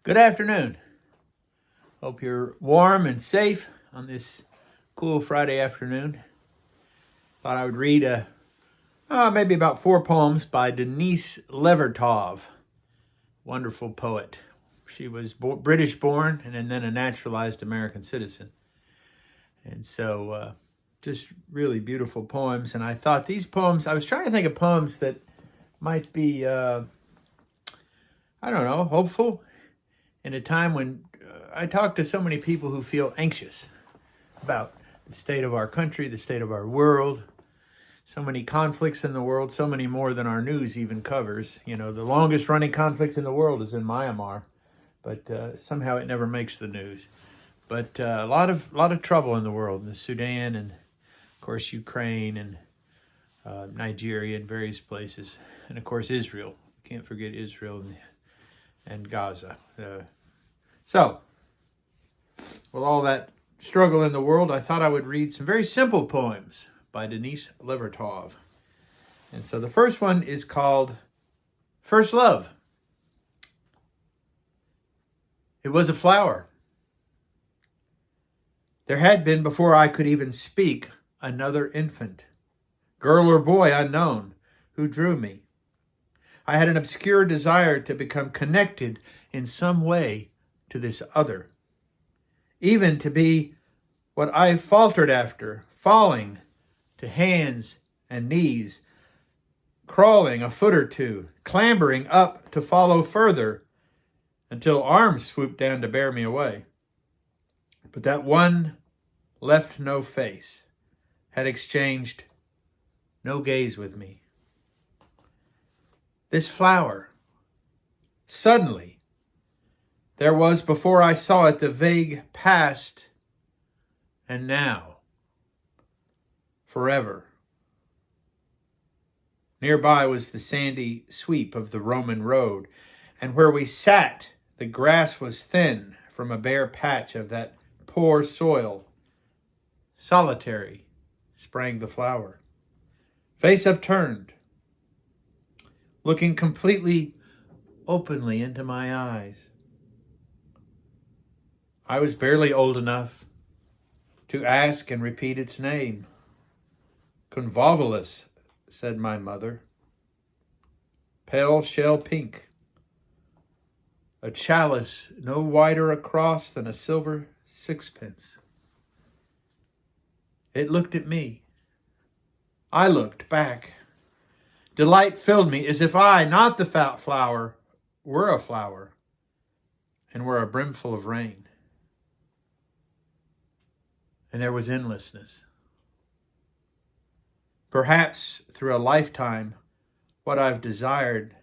Good afternoon. Hope you're warm and safe on this cool Friday afternoon. Thought I would read maybe about 4 poems by Denise Levertov, wonderful poet. She was British born and then a naturalized American citizen. And so just really beautiful poems. And I thought these poems, I was trying to think of poems that might be, hopeful in a time when I talk to so many people who feel anxious about the state of our country, the state of our world, so many conflicts in the world, so many more than our news even covers. You know, the longest running conflict in the world is in Myanmar, but somehow it never makes the news. But a lot of trouble in the world, in the Sudan and, of course, Ukraine and Nigeria and various places. And, of course, Israel. Can't forget Israel and Gaza. So, with all that struggle in the world, I thought I would read some very simple poems by Denise Levertov. And so the first one is called First Love. It was a flower. There had been, before I could even speak, another infant, girl or boy unknown, who drew me. I had an obscure desire to become connected in some way to this other, even to be what I faltered after, falling to hands and knees, crawling a foot or two, clambering up to follow further, until arms swooped down to bear me away. But that one left no face, had exchanged no gaze with me. This flower, suddenly, there was, before I saw it, the vague past, and now, forever. Nearby was the sandy sweep of the Roman road, and where we sat, the grass was thin from a bare patch of that poor soil. Solitary sprang the flower, face upturned, looking completely openly into my eyes. I was barely old enough to ask and repeat its name. Convolvulus, said my mother. Pale shell pink. A chalice no wider across than a silver sixpence. It looked at me. I looked back. Delight filled me as if I, not the fat flower, were a flower and were a brimful of rain. And there was endlessness. Perhaps through a lifetime, what I've desired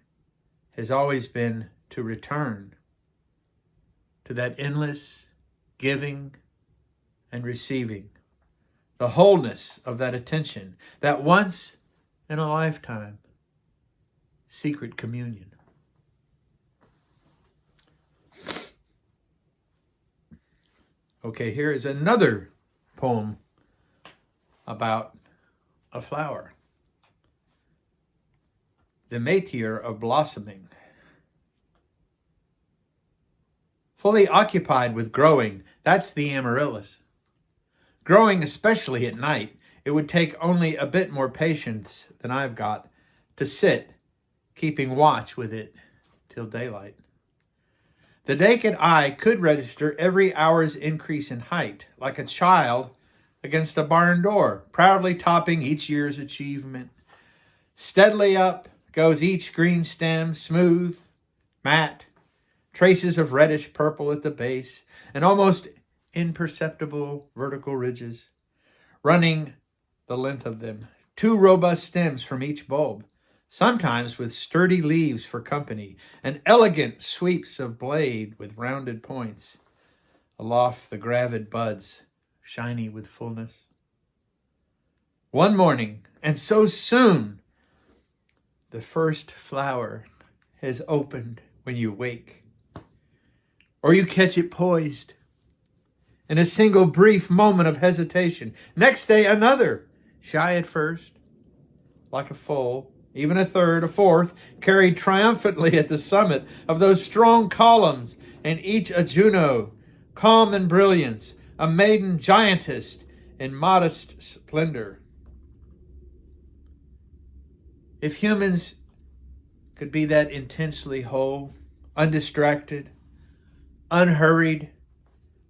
has always been to return to that endless giving and receiving, the wholeness of that attention, that once in a lifetime secret communion. Okay, here is another poem about a flower. The Métier of Blooming. Fully occupied with growing, that's the amaryllis. Growing especially at night, it would take only a bit more patience than I've got to sit, keeping watch with it till daylight. The naked eye could register every hour's increase in height, like a child against a barn door, proudly topping each year's achievement. Steadily up goes each green stem, smooth, matte, traces of reddish purple at the base, and almost imperceptible vertical ridges, running the length of them, 2 robust stems from each bulb, sometimes with sturdy leaves for company, and elegant sweeps of blade with rounded points. Aloft the gravid buds, shiny with fullness. One morning, and so soon, the first flower has opened when you wake, or you catch it poised in a single brief moment of hesitation. Next day, another, shy at first, like a foal, even a third, a fourth, carried triumphantly at the summit of those strong columns, and each a Juno, calm in brilliance, a maiden giantess in modest splendor. If humans could be that intensely whole, undistracted, unhurried,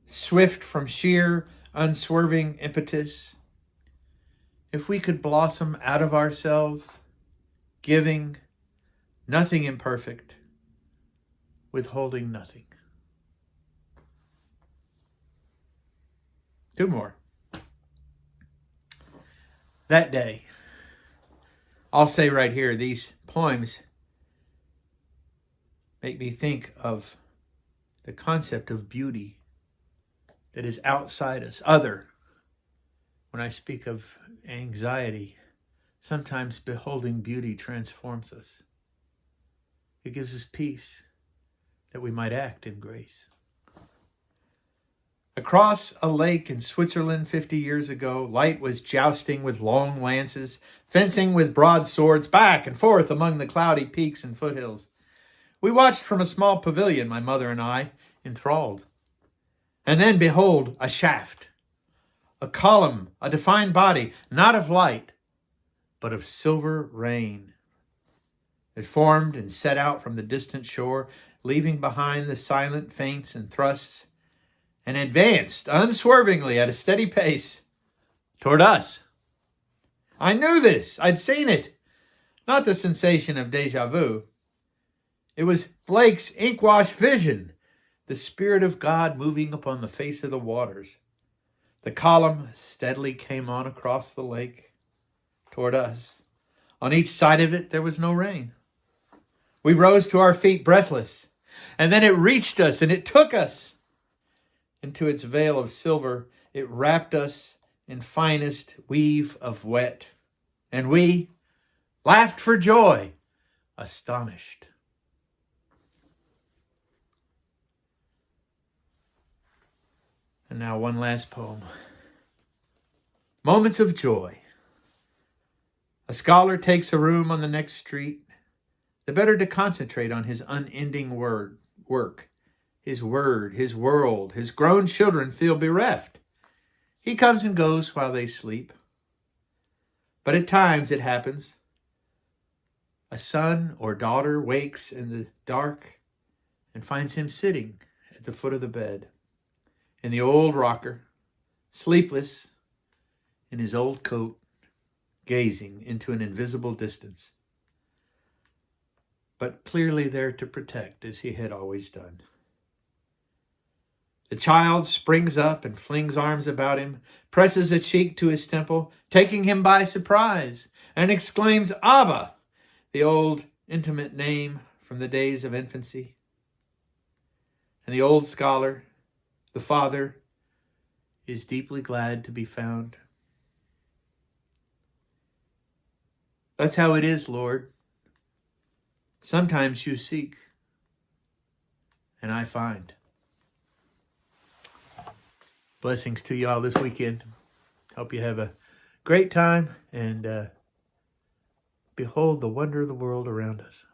swift from sheer, unswerving impetus, if we could blossom out of ourselves, giving, nothing imperfect, withholding nothing. 2 more. That day, I'll say right here, these poems make me think of the concept of beauty that is outside us, other. When I speak of anxiety, sometimes beholding beauty transforms us. It gives us peace that we might act in grace. Across a lake in Switzerland 50 years ago, light was jousting with long lances, fencing with broad swords, back and forth among the cloudy peaks and foothills. We watched from a small pavilion, my mother and I, enthralled. And then, behold, a shaft, a column, a defined body, not of light, but of silver rain. It formed and set out from the distant shore, leaving behind the silent feints and thrusts, and advanced unswervingly at a steady pace toward us. I knew this. I'd seen it. Not the sensation of déjà vu. It was Blake's ink-washed vision, the Spirit of God moving upon the face of the waters. The column steadily came on across the lake toward us. On each side of it, there was no rain. We rose to our feet breathless, and then it reached us and it took us into its veil of silver. It wrapped us in finest weave of wet, and we laughed for joy, astonished. And now one last poem. Moments of Joy. A scholar takes a room on the next street, the better to concentrate on his unending work. His word, his world, his grown children feel bereft. He comes and goes while they sleep. But at times it happens. A son or daughter wakes in the dark and finds him sitting at the foot of the bed, in the old rocker, sleepless, in his old coat, gazing into an invisible distance, but clearly there to protect as he had always done. The child springs up and flings arms about him, presses a cheek to his temple, taking him by surprise, and exclaims, "Abba," the old intimate name from the days of infancy. And the old scholar, the father, is deeply glad to be found. That's how it is, Lord. Sometimes you seek, and I find. Blessings to you all this weekend. Hope you have a great time and behold the wonder of the world around us.